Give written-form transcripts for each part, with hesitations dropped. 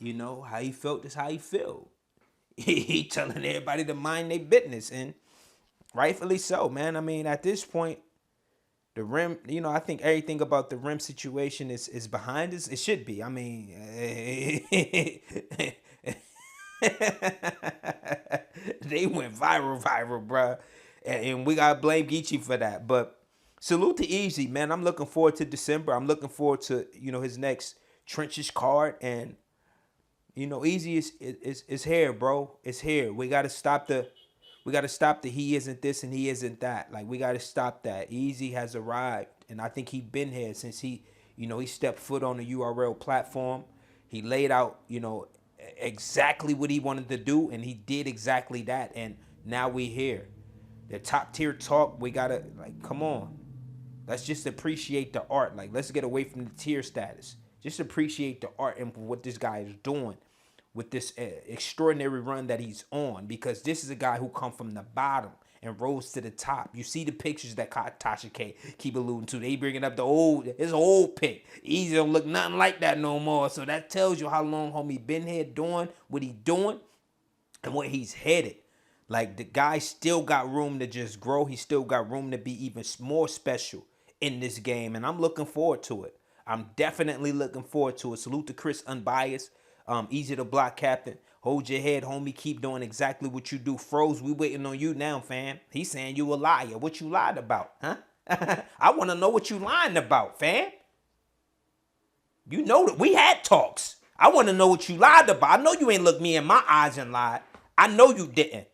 You know, how he felt is how he feel. He telling everybody to mind their business, and rightfully so, man. I mean, at this point, the rim, you know, I think everything about the rim situation is behind us. It should be. I mean, they went viral, bruh. And we gotta blame Geechee for that. But salute to Eazy, man. I'm looking forward to December. I'm looking forward to, you know, his next trenches card. And you know, Eazy is here, bro. It's here. We gotta stop the he isn't this and he isn't that. Like, we gotta stop that. Eazy has arrived, and I think he been here since he, you know, he stepped foot on the URL platform. He laid out, you know, exactly what he wanted to do, and he did exactly that. And now we here. The top tier talk. We gotta, like, come on. Let's just appreciate the art. Like, let's get away from the tier status. Just appreciate the art and what this guy is doing with this extraordinary run that he's on, because this is a guy who come from the bottom and rose to the top. You see the pictures that TASHA K keep alluding to. They bringing up his old pic. Eazy don't look nothing like that no more. So that tells you how long homie been here doing what he doing and where he's headed. Like, the guy still got room to just grow. He still got room to be even more special in this game, and I'm looking forward to it. I'm definitely looking forward to it. Salute to Chris Unbiased. Easy to block, Captain. Hold your head, homie. Keep doing exactly what you do. Froze, we waiting on you now, fam. He's saying you a liar. What you lied about, huh? I want to know what you lying about, fam. You know that we had talks. I want to know what you lied about. I know you ain't looked me in my eyes and lied. I know you didn't.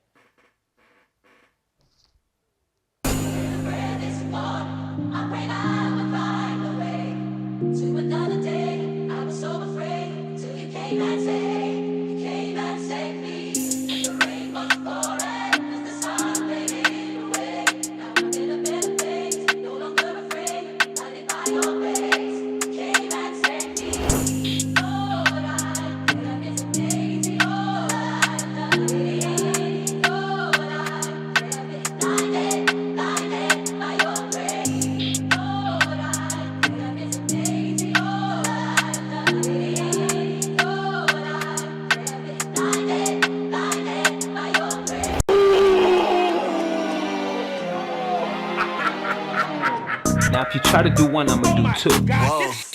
Now, if you try to do one, I'ma do two. Whoa. And if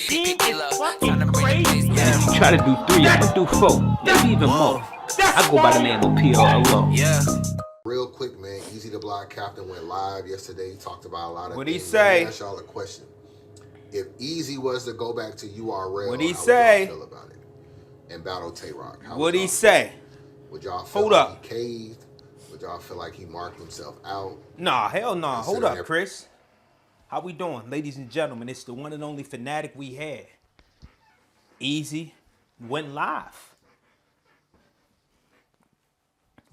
you try to do three, I'ma do four. Maybe even more. I go by the name of APPAREL. Yeah. Real quick, man. Eazy the Block Captain went live yesterday. He talked about a lot of What'd he things. say? Let me ask y'all a question. If Eazy was to go back to URL, What'd he how say? would y'all feel about it? And battle Tay-Rock. What'd he say? Would y'all feel Hold like up. he caved? Would y'all feel like he marked himself out? Nah, hell no. Nah. Hold up, Consider Chris. How we doing, ladies and gentlemen? It's the one and only fanatic we had. Eazy went live.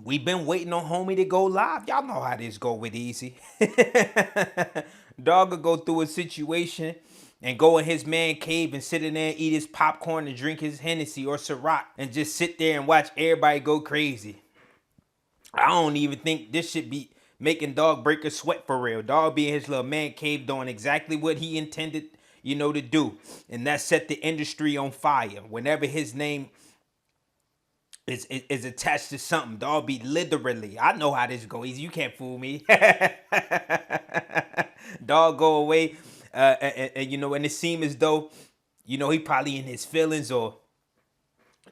We been waiting on homie to go live. Y'all know how this go with Eazy. Dog will go through a situation and go in his man cave and sit in there and eat his popcorn and drink his Hennessy or Ciroc and just sit there and watch everybody go crazy. I don't even think this should be making dog break a sweat for real. Dog be in his little man cave doing exactly what he intended, you know, to do. And that set the industry on fire. Whenever his name is attached to something, dog be literally, I know how this goes. You can't fool me. Dog go away, and you know, and it seems as though, you know, he probably in his feelings, or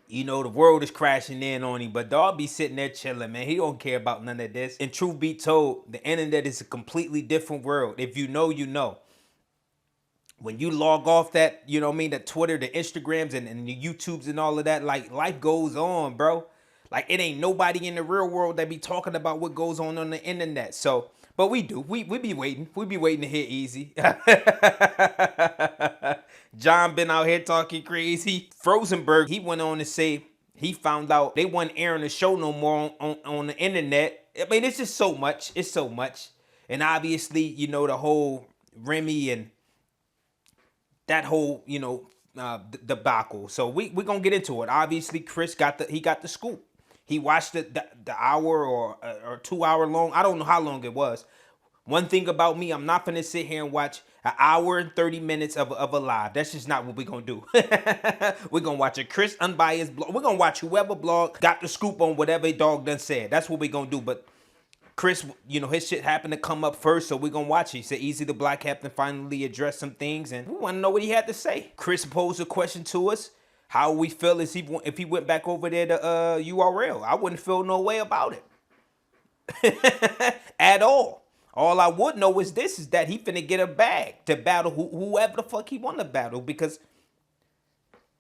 you know, the world is crashing in on him, but dog be sitting there chilling, man. He don't care about none of this. And truth be told, the internet is a completely different world. If you know, you know. When you log off that, you know what I mean, the Twitter, the Instagrams, and the YouTubes and all of that, like, life goes on, bro. Like, it ain't nobody in the real world that be talking about what goes on the internet. So, but we do. We be waiting. We be waiting to hear Eazy. John been out here talking crazy. Rosenberg, he went on to say he found out they wasn't airing the show no more on the internet. I mean, it's just so much. It's so much. And obviously, you know, the whole Remy and that whole, you know, debacle. So we're going to get into it. Obviously, Chris got the scoop. He watched the hour or 2 hour long. I don't know how long it was. One thing about me, I'm not gonna sit here and watch an hour and 30 minutes of a live. That's just not what we're gonna do. We're gonna watch a Chris unbiased blog. We're gonna watch whoever blog got the scoop on whatever dog done said. That's what we're gonna do. But Chris, you know, his shit happened to come up first, so we're gonna watch it. He said Eazy the Black Captain finally addressed some things, and we wanna know what he had to say. Chris posed a question to us. How we feel if he went back over there to URL. I wouldn't feel no way about it. At all. All I would know is this, is that he finna get a bag to battle whoever the fuck he want to battle, because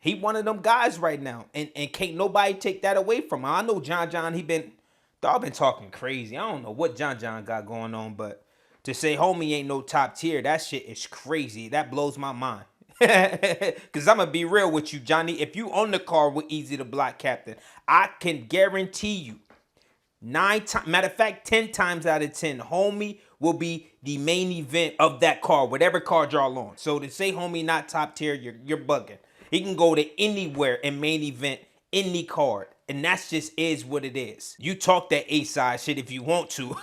he one of them guys right now. And can't nobody take that away from him. I know John, dog been talking crazy. I don't know what John got going on, but to say homie ain't no top tier, that shit is crazy. That blows my mind. Cause I'm gonna be real with you, Johnny. If you on the card with Eazy the Black Captain, I can guarantee you 9 times, matter of fact, 10 times out of 10, homie will be the main event of that card, whatever card y'all on. So to say homie not top tier, you're bugging. He can go to anywhere and main event any card. And that's just is what it is. You talk that A-side shit if you want to.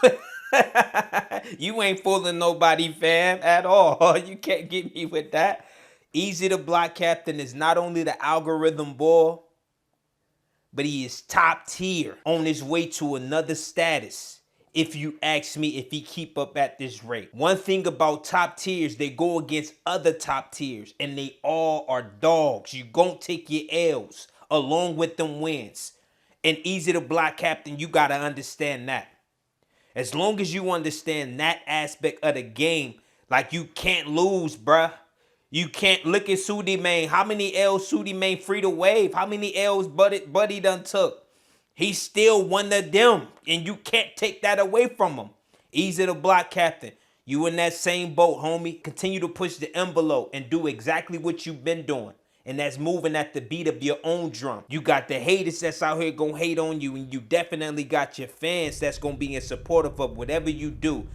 You ain't fooling nobody, fam, at all. You can't get me with that. Eazy the Black Captain is not only the algorithm boy, but he is top tier, on his way to another status. If you ask me, if he keep up at this rate. One thing about top tiers, they go against other top tiers, and they all are dogs. You gon' take your L's along with them wins. And Eazy the Black Captain, you gotta understand that. As long as you understand that aspect of the game, like you can't lose, bruh. You can't. Look at Sudi Mane. How many L's Sudi Mane free to wave? How many L's Buddy done took? He's still one of them, and you can't take that away from him. Eazy the Black Captain, you in that same boat, homie. Continue to push the envelope and do exactly what you've been doing. And that's moving at the beat of your own drum. You got the haters that's out here gonna hate on you, and you definitely got your fans that's gonna be in supportive of whatever you do.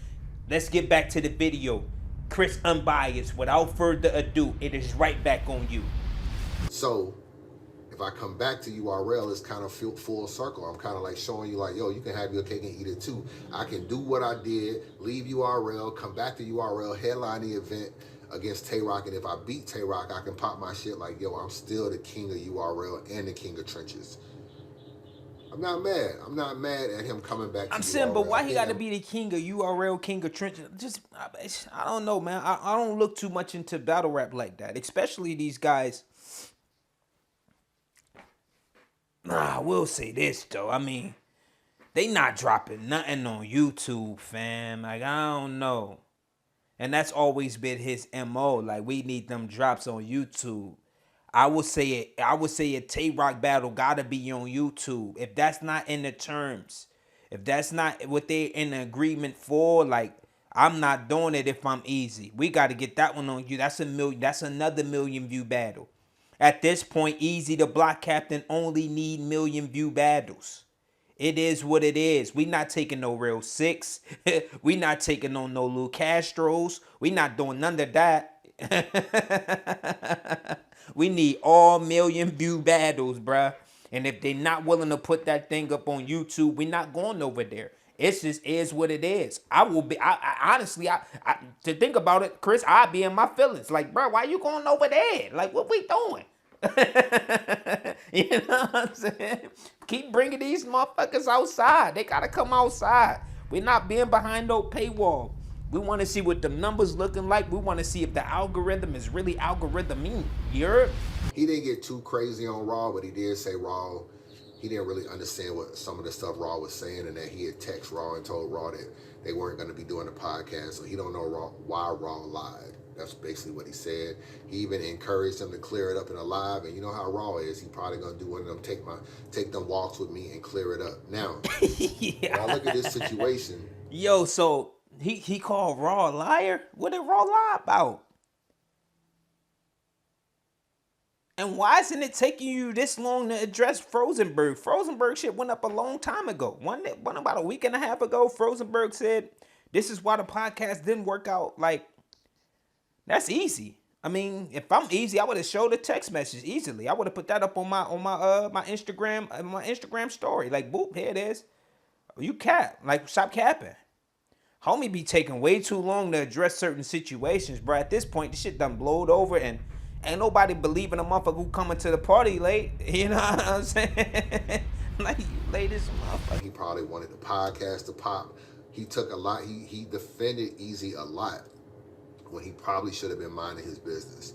Let's get back to the video. Chris Unbiased, without further ado, it is right back on you. So if I come back to URL, it's kind of full circle. I'm kind of like showing you like, yo, you can have your cake and eat it too. I can do what I did, leave URL, come back to URL, headline the event against Tay-Rock, and if I beat Tay-Rock, I can pop my shit like, yo, I'm still the king of URL and the king of trenches. I'm not mad. I'm not mad at him coming back to I'm saying, URL. but why he got to be the king of URL, king of trenches? Just, I don't know, man. I don't look too much into battle rap like that, especially these guys. I will say this, though. I mean, they not dropping nothing on YouTube, fam. Like, I don't know. And that's always been his MO. Like, we need them drops on YouTube. I would say a Tay-Rock battle gotta be on YouTube. If that's not in the terms, if that's not what they're in agreement for, like, I'm not doing it if I'm Eazy. We gotta get that one on you. That's another million view battle. At this point, Eazy the Black Captain only need million view battles. It is what it is. We not taking no real 6. We not taking on no Lil Castros. We not doing none of that. We need all million view battles, bruh. And if they not willing to put that thing up on YouTube, we not going over there. It just is what it is. I honestly, to think about it, Chris, I'd be in my feelings. Like, bro, why you going over there? Like, what we doing? You know what I'm saying? Keep bringing these motherfuckers outside. They gotta come outside. We're not being behind no paywall. We want to see what the numbers looking like. We want to see if the algorithm is really algorithming. You heard? He didn't get too crazy on Raw, but he did say Raw, he didn't really understand what some of the stuff Raw was saying, and that he had texted Raw and told Raw that they weren't going to be doing a podcast, so he don't know why Raw lied. That's basically what he said. He even encouraged them to clear it up in a live, and you know how Raw is. He probably gonna do one of them take them walks with me and clear it up. Now, yeah. When I look at this situation, yo, so he called Raw a liar. What did Raw lie about? And why isn't it taking you this long to address Rosenberg? Rosenberg shit went up a long time ago. One about a week and a half ago, Rosenberg said, this is why the podcast didn't work out. Like, that's easy. I mean, if I'm Eazy, I would have showed a text message easily. I would have put that up on my Instagram story. Like, boop, here it is. You cap. Like, stop capping. homie be taking way too long to address certain situations, bro. At this point, the shit done blowed over and ain't nobody believing a motherfucker who coming to the party late. You know what I'm saying? Like, you late as a motherfucker. He probably wanted the podcast to pop. He took a lot. He defended Eazy a lot when he probably should have been minding his business.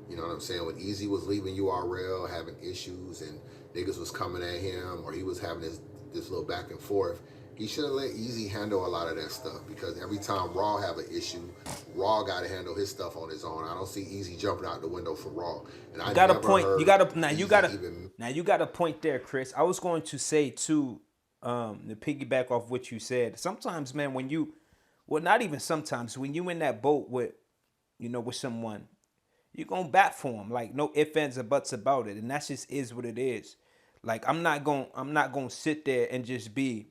You know what I'm saying? When Eazy was leaving URL, having issues, and niggas was coming at him, or he was having this little back and forth, he should have let Eazy handle a lot of that stuff, because every time Raw have an issue, Raw got to handle his stuff on his own. I don't see Eazy jumping out the window for Raw. And I got a never point. heard You got a Eazy now you got a point there, Chris. I was going to say too, to piggyback off what you said. Sometimes, man, when you, well, not even sometimes, when you in that boat with, you know, with someone, you're gonna bat for them. Like, no ifs, ands, or buts about it, and that just is what it is. Like, I'm not gonna sit there and just be,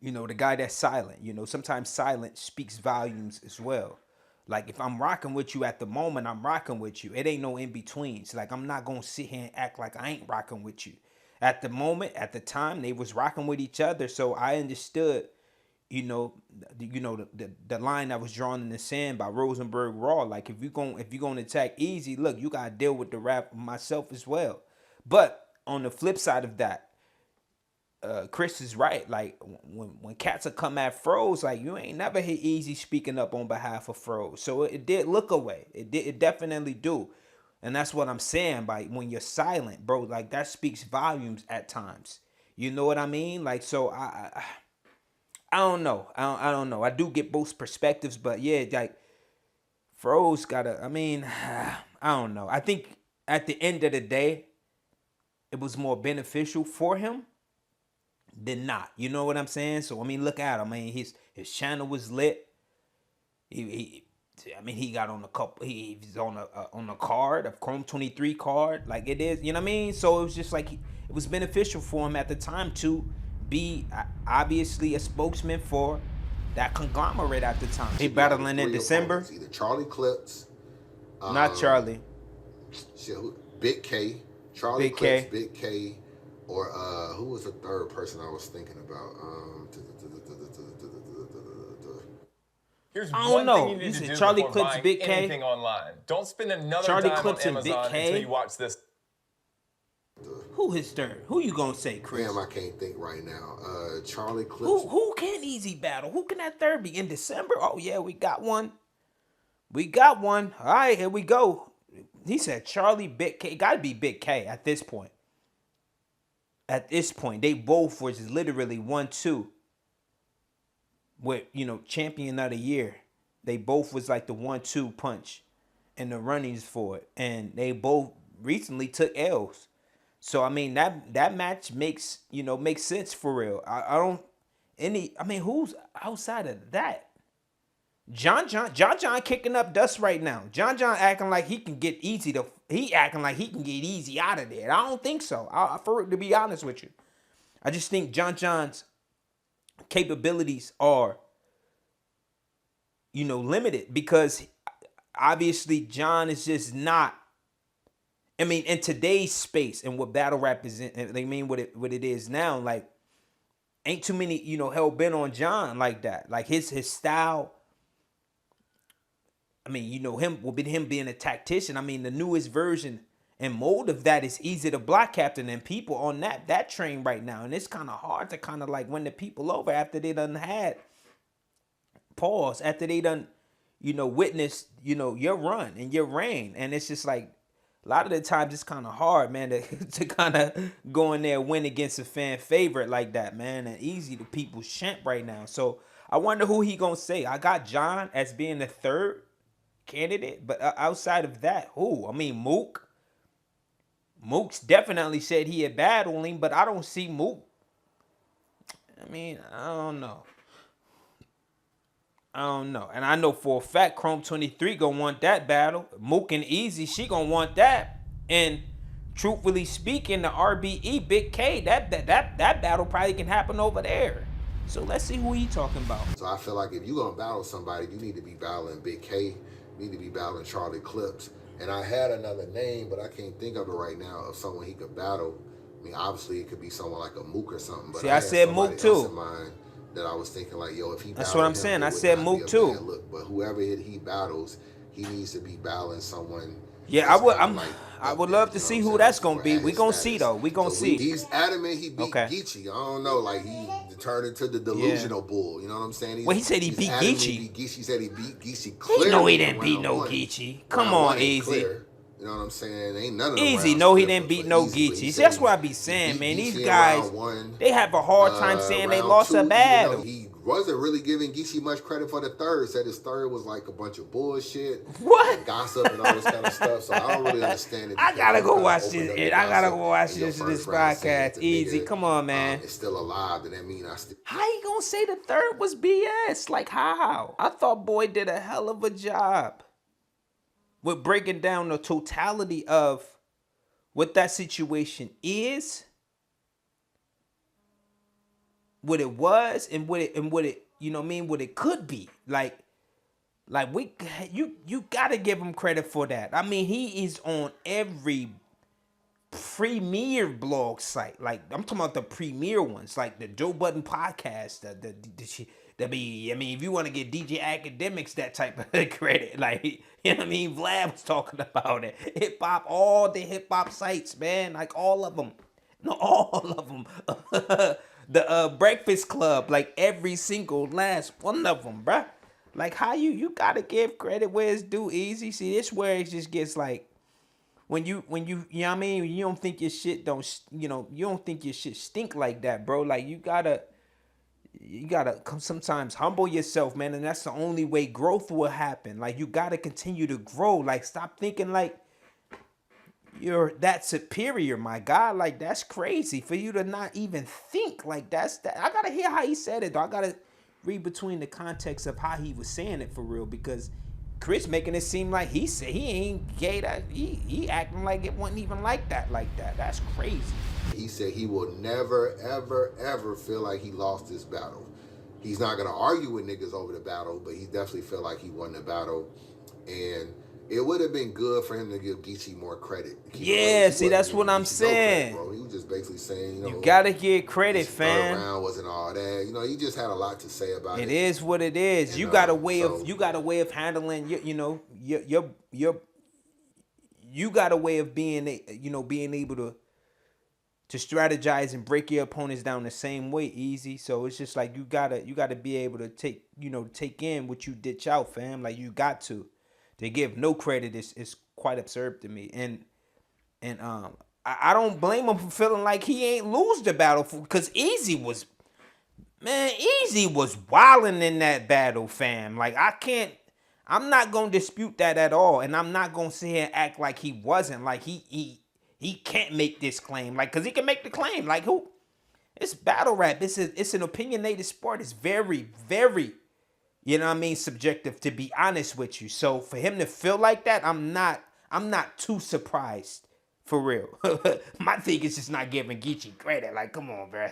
you know, the guy that's silent. You know, sometimes silence speaks volumes as well. Like, if I'm rocking with you at the moment, I'm rocking with you. It ain't no in betweens. Like, I'm not gonna sit here and act like I ain't rocking with you. At the moment, at the time, they was rocking with each other, so I understood, you know, the line that was drawn in the sand by Rosenberg Raw. Like, if you're gonna attack Eazy, look, you gotta deal with the rap myself as well. But on the flip side of that, Chris is right. Like, when cats are come at Froze, like, you ain't never hear Eazy speaking up on behalf of Froze. So it did look away. It definitely do. And that's what I'm saying. By when you're silent, bro, like, that speaks volumes at times. You know what I mean? Like, so I don't know. I don't know. I do get both perspectives, but yeah, like, Froze gotta, I mean, I don't know. I think at the end of the day, it was more beneficial for him than not. You know what I'm saying? So, I mean, look at him. I mean, his channel was lit. I mean, he got on a couple. He's on a card, a Chrome 23 card. Like, it is. You know what I mean? So it was just like, it was beneficial for him at the time to be obviously a spokesman for that conglomerate at the time. He battling in December. Either Charlie Clips, not Charlie. Big K, Charlie Clips, Big K, or who was the third person I was thinking about? Here's I don't one know. thing you need to do Charlie before Clips, buying Big K. anything online. Don't spend another Charlie dime Clips on and Big Amazon K. until you watch this. Who his third? Who you gonna say, Chris? Damn, I can't think right now. Charlie Clips. Who can Eazy battle? Who can that third be in December? Oh yeah, we got one. We got one. All right, here we go. He said Charlie, Big K. Got to be Big K at this point. At this point, they both was literally 1-2 with, you know, champion of the year. They both was like the 1-2 punch in the runnings for it, and they both recently took L's. So I mean, that match makes sense for real. I don't I mean, who's outside of that? John kicking up dust right now. John acting like he can get Eazy out of there. I don't think so. To be honest with you, I just think John's capabilities are, you know, limited, because obviously John is just not. I mean, in today's space and what battle rap is in, they mean what it is now, like, ain't too many, you know, hell bent on John like that. Like, his style. I mean, you know, him being a tactician. I mean, the newest version and mold of that is Eazy the Block Captain, and people on that train right now. And it's kind of hard to kind of like win the people over after they done had pause, after they done, you know, witnessed, you know, your run and your reign. And it's just like, a lot of the times it's kind of hard, man, to kind of go in there and win against a fan favorite like that, man. And Eazy the people's champ right now. So I wonder who he gonna say. I got John as being the third candidate, but outside of that, who? I mean, Mook's definitely said he had battling, but I don't see Mook. I mean, I don't know. And I know for a fact Chrome 23 gonna want that battle. Mook and Eazy, she gonna want that. And truthfully speaking, the RBE Big K, that battle probably can happen over there. So let's see who he talking about. So I feel like if you're gonna battle somebody, you need to be battling Big K, you need to be battling Charlie Clips. And I had another name, but I can't think of it right now, of someone he could battle. I mean, obviously it could be someone like a Mook or something. But See, I said Mook too. In mind that I was thinking like, yo, if he That's battled what I'm him, saying. it I would said not be Mook a too. bad look. But whoever he battles, he needs to be battling someone Yeah, that's kind of like I up would there, love to you know see what I'm who saying, that's gonna or be. at We his gonna see status. though. We gonna So see. he's adamant he beat Okay. Geechee. I don't know, like he turned into the Yeah. delusional bull. You know what I'm saying? Well, he said he He's beat adamant he Geechee. beat Geechee. He said he beat Geechee He know he clearly in didn't beat round no one. Geechee. Come Round on, one ain't Easy. clear. You know what I'm saying? Ain't none of them Easy. rounds No, he clear didn't for beat no Easy, but he Geechee. See, said that's what I be he saying, beat man. These Geechee in guys, round one. they have a hard time saying they Round lost a two, even though battle. he wasn't really giving Geechee much credit for the third, said his third was like a bunch of bullshit, What? and gossip and all this kind of stuff. So I don't really understand it I because gotta you go kind of watch opened this. up the I gotta gossip go watch in your this first round saying podcast. if the Easy. nigga Come on, man. is still alive, then that mean I still. How you gonna say the third was BS? Like how? I thought Boy did a hell of a job with breaking down the totality of what that situation is, what it was, and what it you know what I mean, what it could be. Like you gotta give him credit for that. I mean, he is on every premier blog site. Like I'm talking about the premier ones, like the Joe Budden podcast, the be. I mean, if you want to get DJ Academics that type of credit, like you know what I mean, Vlad was talking about it. Hip hop, all the hip hop sites, man, like all of them, no, all of them. The Breakfast Club, like every single last one of them, bruh. Like how you gotta give credit where it's due. Easy. See, this where it just gets like. When you know what I mean, you don't think your shit you don't think your shit stink like that, bro. Like you gotta come sometimes humble yourself, man, and that's the only way growth will happen. Like you gotta continue to grow. Like stop thinking like you're that superior, my God. Like that's crazy for you to not even think like that's that. I gotta hear how he said it though. I gotta read between the context of how he was saying it for real, because Chris making it seem like he said he ain't gay, that he acting like it wasn't even like that. That's crazy. He said he will never, ever, ever feel like he lost this battle. He's not gonna argue with niggas over the battle, but he definitely felt like he won the battle. And it would have been good for him to give Geechee more credit. Yeah, see, that's what I'm saying. No credit, bro. He was just basically saying, you gotta get credit, fam. Third round wasn't all that. You know, he just had a lot to say about it. It is what it is. And, you got a way of handling your, you got a way of being able to strategize and break your opponents down the same way, Easy. So it's just like you gotta be able to take in what you ditch out, fam. Like you got to give no credit is quite absurd to me. And I don't blame him for feeling like he ain't lose the battle, because Easy was wilding in that battle, fam. Like I'm not gonna dispute that at all, and I'm not gonna sit here and act like he wasn't. Like he can't make this claim, like, cause he can make the claim. Like who? It's battle rap. It's an opinionated sport. It's very, very, you know what I mean, subjective, to be honest with you. So for him to feel like that, I'm not too surprised, for real. My thing is just not giving Geechee credit. Like, come on, bro.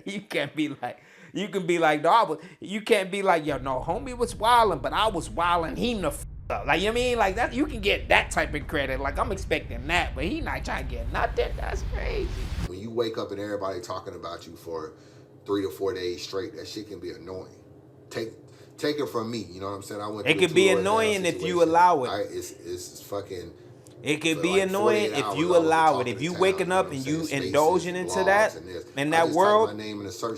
You can be like, no, you can't be like, yo, no, homie was wilding, but I was wilding him the up. Like, you know what I mean? Like that, you can get that type of credit. Like I'm expecting that, but he not trying to get nothing. That's crazy. When you wake up and everybody talking about you for 3 to 4 days straight, that shit can be annoying. Take it from me. You know what I'm saying? I went. It could be annoying if you allow it. It's fucking. It could be annoying if you allow it. If you waking up and you indulging into that, in that world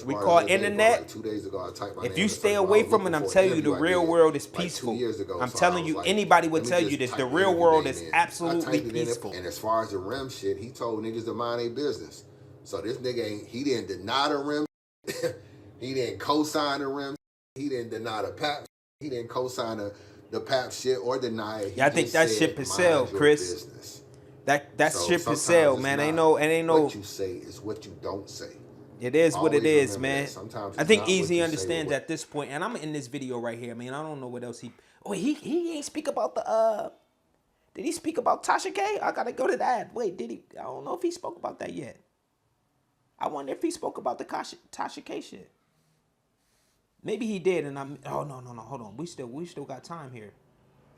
we call internet, 2 days ago, I typed my name if you stay away from it, I'm telling you, the real world is peaceful. I'm telling you, anybody would tell you this. The real world is absolutely peaceful. And as far as the rim shit, he told niggas to mind their business. So this nigga he didn't deny the rim. He didn't co-sign the rim. He didn't deny the PAP. He didn't co-sign the PAP shit or deny it. Yeah, I think that shit could sell, Chris. That shit could sell, man. Ain't no. What you say is what you don't say. It is what it is, man. Sometimes I think Easy understands at this point, and I'm in this video right here, man. I don't know what else he. Oh, he ain't speak about the. Did he speak about Tasha K? I gotta go to that. Wait, did he? I don't know if he spoke about that yet. I wonder if he spoke about the Tasha K shit. Maybe he did, and I'm. Oh no, hold on. We still got time here.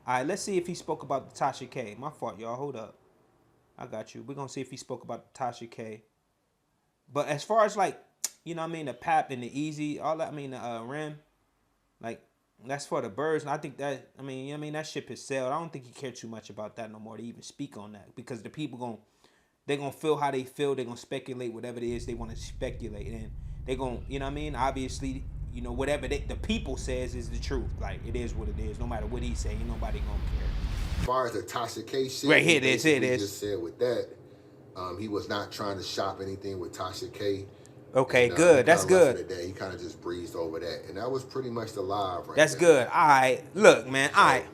All right, let's see if he spoke about the Tasha K. My fault, y'all. Hold up. I got you. We're gonna see if he spoke about the Tasha K. But as far as like you know what I mean, the Pap and the Eazy, all that, I mean, the Rim, like, that's for the birds. And I think that, I mean, you know what I mean, that ship has sailed. I don't think he cared too much about that no more to even speak on that, because the people they're going to feel how they feel. They're going to speculate whatever it is they want to speculate. And they're going to, you know what I mean? Obviously, you know, whatever the people says is the truth. Like, it is what it is. No matter what he say, ain't nobody going to care. As far as the TASHA K shit, Right, here it is, here it is. Just said with that, he was not trying to shop anything with TASHA K. Okay, And, good. That's good. He kind of just breezed over that. And that was pretty much the live right That's there. good. All right. Look, man. All right.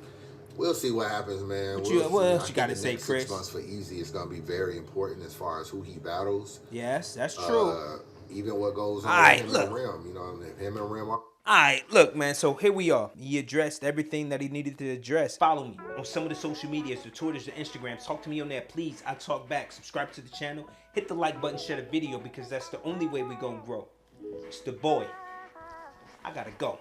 We'll see what happens, man. What else you got to say, Chris? 6 months for Eazy is going to be very important as far as who he battles. Yes, that's true. Even what goes on with him and Rim. You know, him and Rim are... Alright, look, man, so here we are. He addressed everything that he needed to address. Follow me on some of the social medias, the Twitters, the Instagrams. Talk to me on there, please. I talk back. Subscribe to the channel. Hit the like button, share the video, because that's the only way we gonna grow. It's the boy. I gotta go.